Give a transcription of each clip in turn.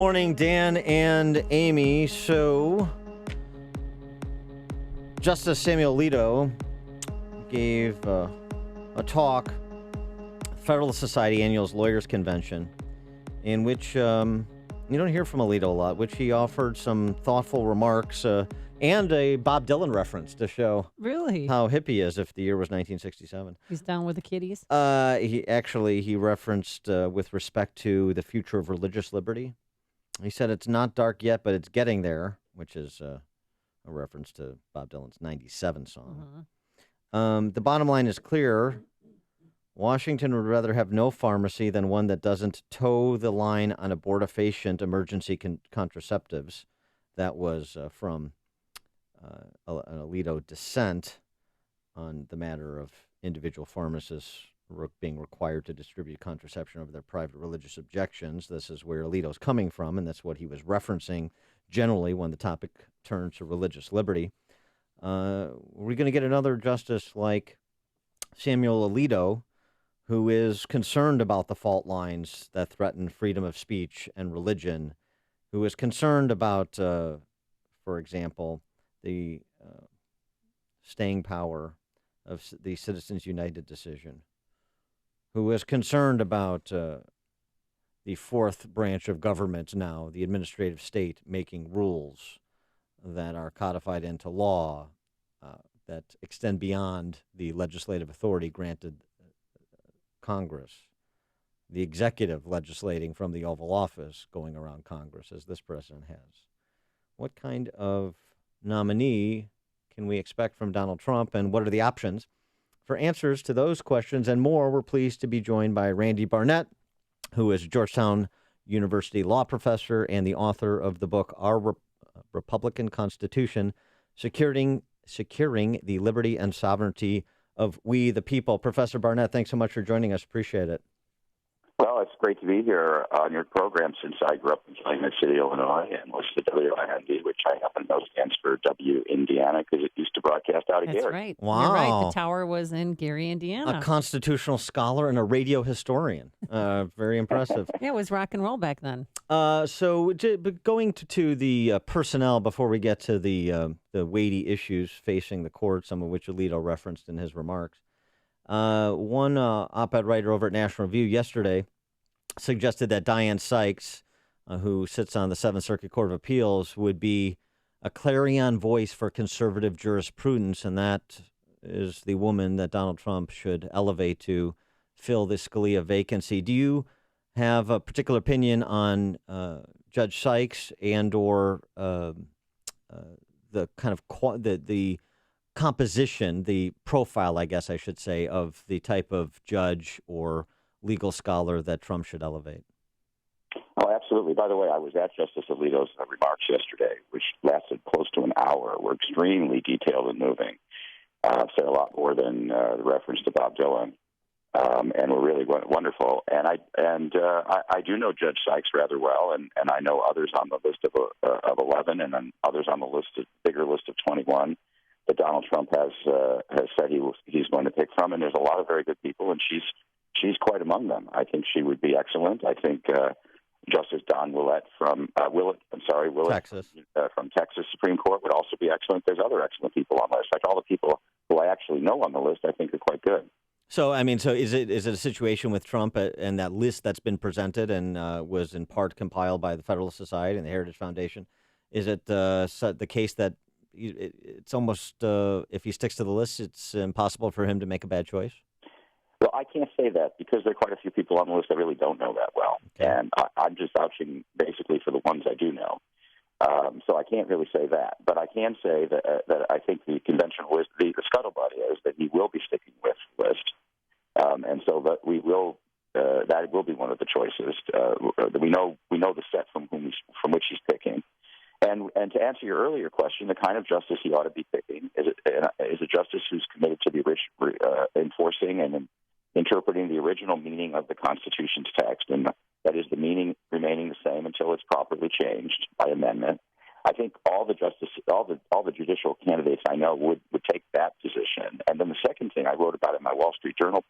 Morning, Dan and Amy. So, Justice Samuel Alito gave a talk, Federalist Society Annual's Lawyers Convention, in which you don't hear from Alito a lot, which he offered some thoughtful remarks and a Bob Dylan reference to show Really? how hip he is if the year was 1967. He's down with the kiddies? He referenced with respect to the future of religious liberty. He said it's not dark yet, but it's getting there, which is a reference to Bob Dylan's 97 song. The bottom line is clear. Washington would rather have no pharmacy than one that doesn't toe the line on abortifacient emergency contraceptives. That was from an Alito dissent on the matter of individual pharmacists being required to distribute contraception over their private religious objections. This is where Alito's coming from, and that's what he was referencing generally when the topic turned to religious liberty. We're going to get another justice like Samuel Alito, who is concerned about the fault lines that threaten freedom of speech and religion, who is concerned about, for example, the staying power of the Citizens United decision, who is concerned about the fourth branch of government now, the administrative state, making rules that are codified into law that extend beyond the legislative authority granted Congress, the executive legislating from the Oval Office going around Congress, as this president has. What kind of nominee can we expect from Donald Trump, and what are the options? For answers to those questions and more, we're pleased to be joined by Randy Barnett, who is a Georgetown University law professor and the author of the book Our Republican Constitution, Securing the Liberty and Sovereignty of We the People. Professor Barnett, thanks so much for joining us. Appreciate it. Well, it's great to be here on your program since I grew up in Calumet City, Illinois, and was the WIND, which I happen to know stands for W Indiana, because it used to broadcast out of That's Gary. right. Wow. You're right. The tower was in Gary, Indiana. A constitutional scholar and a radio historian. Very impressive. Yeah, it was rock and roll back then. But going to the personnel before we get to the weighty issues facing the court, some of which Alito referenced in his remarks. One op-ed writer over at National Review yesterday suggested that Dianne Sykes, who sits on the Seventh Circuit Court of Appeals, would be a clarion voice for conservative jurisprudence, and that is the woman that Donald Trump should elevate to fill the Scalia vacancy. Do you have a particular opinion on Judge Sykes and or the kind of the composition, the profile, I guess I should say, of the type of judge or legal scholar that Trump should elevate? Oh, absolutely. By the way, I was at Justice Alito's remarks yesterday, which lasted close to an hour. Were extremely detailed and moving. Said a lot more than the reference to Bob Dylan, and were really wonderful. And I do know Judge Sykes rather well, and I know others on the list of 11, and then others on the bigger list of 21. That Donald Trump has said he's going to pick from, and there's a lot of very good people, and she's quite among them. I think she would be excellent. I think Justice Don Willett from Texas from Texas Supreme Court would also be excellent. There's other excellent people on the list. Like all the people who I actually know on the list, I think are quite good. So, I mean, is it a situation with Trump and that list that's been presented and was in part compiled by the Federalist Society and the Heritage Foundation? Is it the case that it's almost, if he sticks to the list, it's impossible for him to make a bad choice? Well, I can't say that because there are quite a few people on the list I really don't know that well. Okay. And I'm just vouching basically for the ones I do know. So I can't really say that. But I can say that I think the conventional list, the scuttlebutt is that he will be sticking with the list. And so that that will be one of the choices. We know the set from which he's picking. And to answer your earlier question, the kind of justice he ought to be picking is a justice who's committed to the enforcing and interpreting the original meaning of the Constitution's text, and that is the meaning remaining the same until it's properly changed by amendment. I think all the judicial candidates I know would take that position. And then the second thing I wrote about in my Wall Street Journal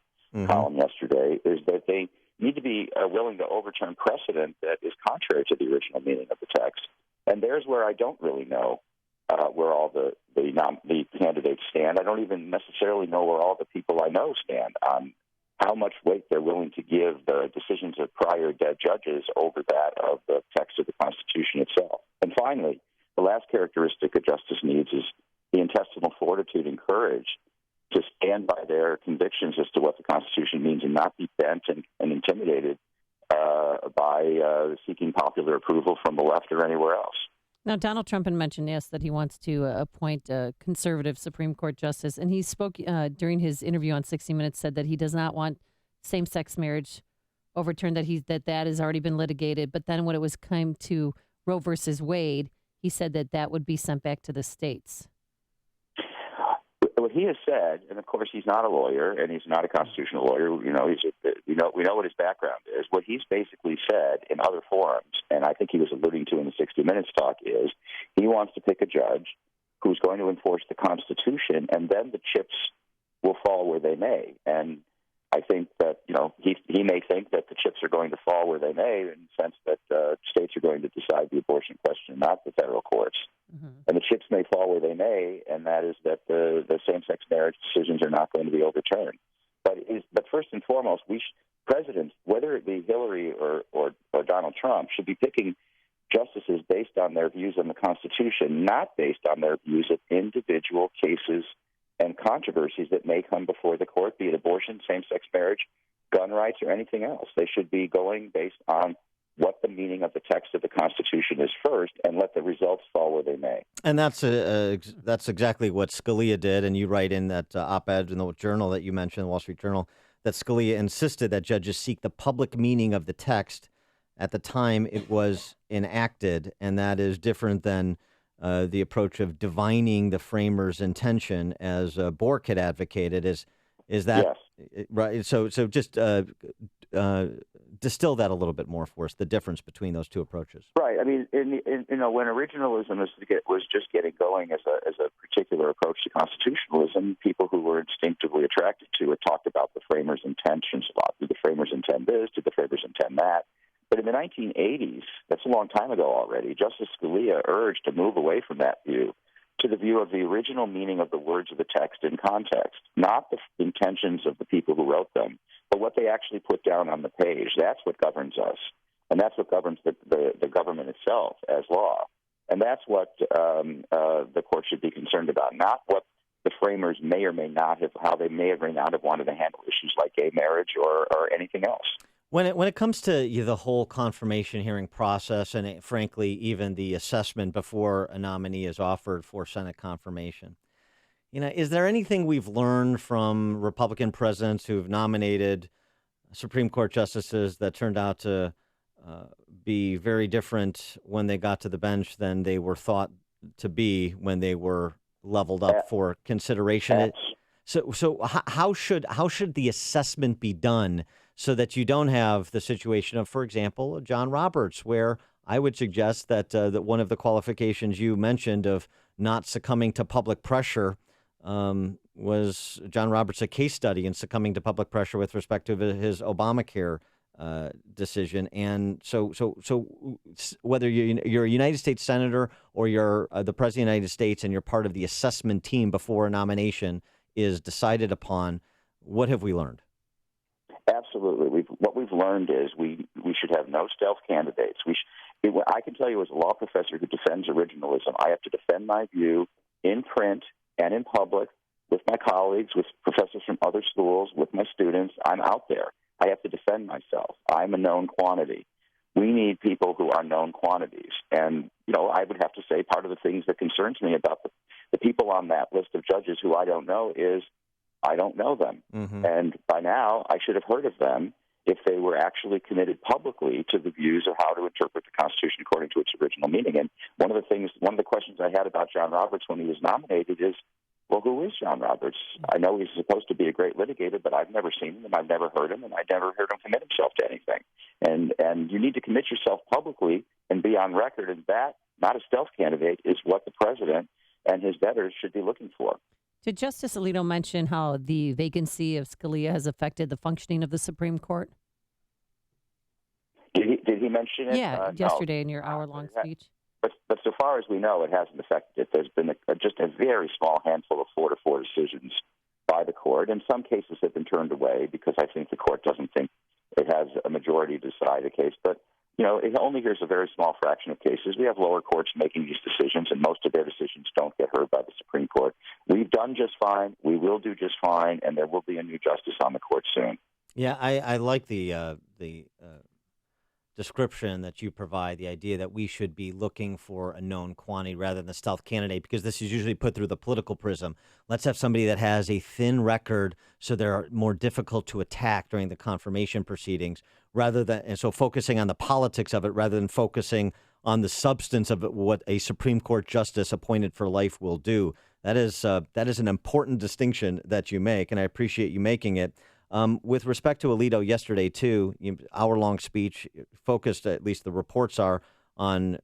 column yesterday is that they need to be willing to overturn precedent that is contrary to the original meaning of the text. And there's where I don't really know where all the candidates stand. I don't even necessarily know where all the people I know stand on how much weight they're willing to give the decisions of prior dead judges over that of the text of the Constitution itself. And finally, the last characteristic a justice needs is the intestinal fortitude and courage to stand by their convictions as to what the Constitution means and not be bent and intimidated by seeking popular approval from the left or anywhere else. Now, Donald Trump had mentioned, yes, that he wants to appoint a conservative Supreme Court justice. And he spoke during his interview on 60 Minutes, said that he does not want same-sex marriage overturned, that has already been litigated. But then when it was came to Roe versus Wade, he said that would be sent back to the states. What he has said, and of course he's not a lawyer and he's not a constitutional lawyer. We know what his background is. What he's basically said in other forums, and I think he was alluding to in the 60 Minutes talk, is he wants to pick a judge who's going to enforce the Constitution, and then the chips will fall where they may. And I think that he may think that the chips are going to fall where they may, in the sense that states are going to decide the abortion question, not the federal courts. Mm-hmm. And the chips may fall where they may, and that is that the same-sex marriage decisions are not going to be overturned. But first and foremost, presidents, whether it be Hillary or Donald Trump, should be picking justices based on their views on the Constitution, not based on their views of individual cases and controversies that may come before the court, be it abortion, same-sex marriage, gun rights, or anything else. They should be going based on what the meaning of the text of the Constitution is first, and let the results fall where they may. And that's exactly what Scalia did. And you write in that op-ed in the journal that you mentioned, the Wall Street Journal, that Scalia insisted that judges seek the public meaning of the text at the time it was enacted, and that is different than the approach of divining the framers' intention, as Bork had advocated. Is that yes. Right? So just distill that a little bit more for us, the difference between those two approaches. Right. I mean, when originalism was just getting going as a particular approach to constitutionalism, people who were instinctively attracted to it talked about the framers' intentions a lot. Did the framers intend this? Did the framers intend that? But in the 1980s, that's a long time ago already, Justice Scalia urged to move away from that view to the view of the original meaning of the words of the text in context, not the intentions of the people who wrote them, but what they actually put down on the page. That's what governs us, and that's what governs the government itself as law. And that's what the court should be concerned about, not what the framers may or may not have, how they may or may not have wanted to handle issues like gay marriage or anything else. When it comes to the whole confirmation hearing process, and frankly, even the assessment before a nominee is offered for Senate confirmation, is there anything we've learned from Republican presidents who've nominated Supreme Court justices that turned out to be very different when they got to the bench than they were thought to be when they were leveled up for consideration? So how should the assessment be done so that you don't have the situation of, for example, John Roberts, where I would suggest that one of the qualifications you mentioned of not succumbing to public pressure was John Roberts a case study in succumbing to public pressure with respect to his Obamacare decision. And so whether you're a United States senator or you're the president of the United States and you're part of the assessment team before a nomination is decided upon, what have we learned? Absolutely. What we've learned is we should have no stealth candidates. I can tell you as a law professor who defends originalism, I have to defend my view in print and in public with my colleagues, with professors from other schools, with my students. I'm out there. I have to defend myself. I'm a known quantity. We need people who are known quantities. And, I would have to say part of the things that concerns me about the people on that list of judges who I don't know is I don't know them. Mm-hmm. And by now, I should have heard of them if they were actually committed publicly to the views of how to interpret the Constitution according to its original meaning. And one of the questions I had about John Roberts when he was nominated is, well, who is John Roberts? I know he's supposed to be a great litigator, but I've never seen him, and I've never heard him, and I've never heard him commit himself to anything. And you need to commit yourself publicly and be on record, and that, not a stealth candidate, is what the president and his betters should be looking for. Did Justice Alito mention how the vacancy of Scalia has affected the functioning of the Supreme Court? Did he mention it? Yeah, No. yesterday in your hour-long speech. But so far as we know, it hasn't affected it. There's been just a very small handful of 4-4 decisions by the court, and some cases have been turned away because I think the court doesn't think it has a majority to decide a case. But, it only hears a very small fraction of cases. We have lower courts making these decisions, and most of their decisions don't get heard by the Supreme Court. We've done just fine. We will do just fine, and there will be a new justice on the court soon. Yeah, I like the description that you provide, the idea that we should be looking for a known quantity rather than a stealth candidate, because this is usually put through the political prism. Let's have somebody that has a thin record so they're more difficult to attack during the confirmation proceedings, and so focusing on the politics of it rather than focusing on the substance of it, what a Supreme Court justice appointed for life will do. That is an important distinction that you make, and I appreciate you making it. With respect to Alito yesterday, too, hour-long speech focused, at least the reports are, on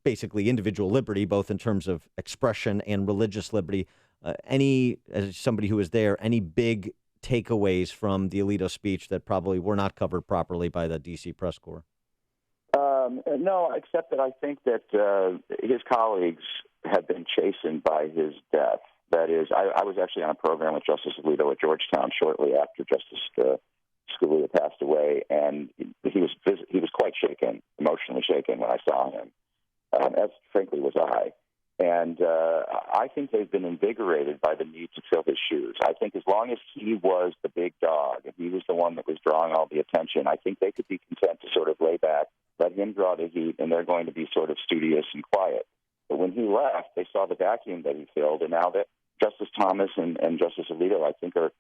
basically individual liberty, both in terms of expression and religious liberty. As somebody who was there, any big takeaways from the Alito speech that probably were not covered properly by the D.C. press corps? No, except that I think that his colleagues have been chastened by his death. That is, I was actually on a program with Justice Alito at Georgetown shortly after Justice Scalia passed away, and he was quite shaken, emotionally shaken when I saw him, as frankly was I. And I think they've been invigorated by the need to fill his shoes. I think as long as he was the big dog and he was the one that was drawing all the attention, I think they could be content to sort of lay back, let him draw the heat, and they're going to be sort of studious and quiet. But when he left, they saw the vacuum that he filled, and now that Justice Thomas and Justice Alito, I think, are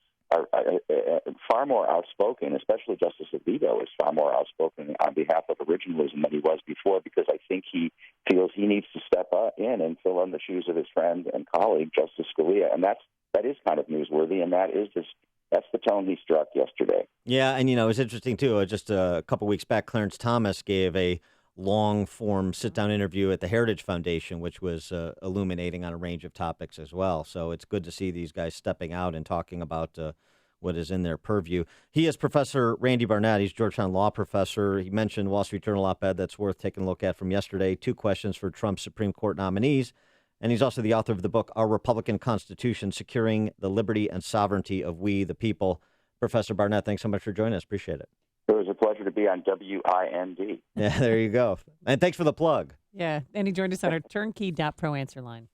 far more outspoken, especially Justice Alito is far more outspoken on behalf of originalism than he was before, because I think he feels he needs to step in and fill in the shoes of his friend and colleague, Justice Scalia. And that is kind of newsworthy, and that's the tone he struck yesterday. Yeah, and, it was interesting, too. Just a couple weeks back, Clarence Thomas gave a long-form sit-down interview at the Heritage Foundation, which was illuminating on a range of topics as well. So it's good to see these guys stepping out and talking about what is in their purview. He is Professor Randy Barnett. He's Georgetown law professor. He mentioned Wall Street Journal op-ed that's worth taking a look at from yesterday, 2 questions for Trump's Supreme Court nominees. And he's also the author of the book, Our Republican Constitution, Securing the Liberty and Sovereignty of We, the People. Professor Barnett, thanks so much for joining us. Appreciate it. It was a pleasure to be on WIND. Yeah, there you go. And thanks for the plug. Yeah, and he joined us on our turnkey.pro answer line.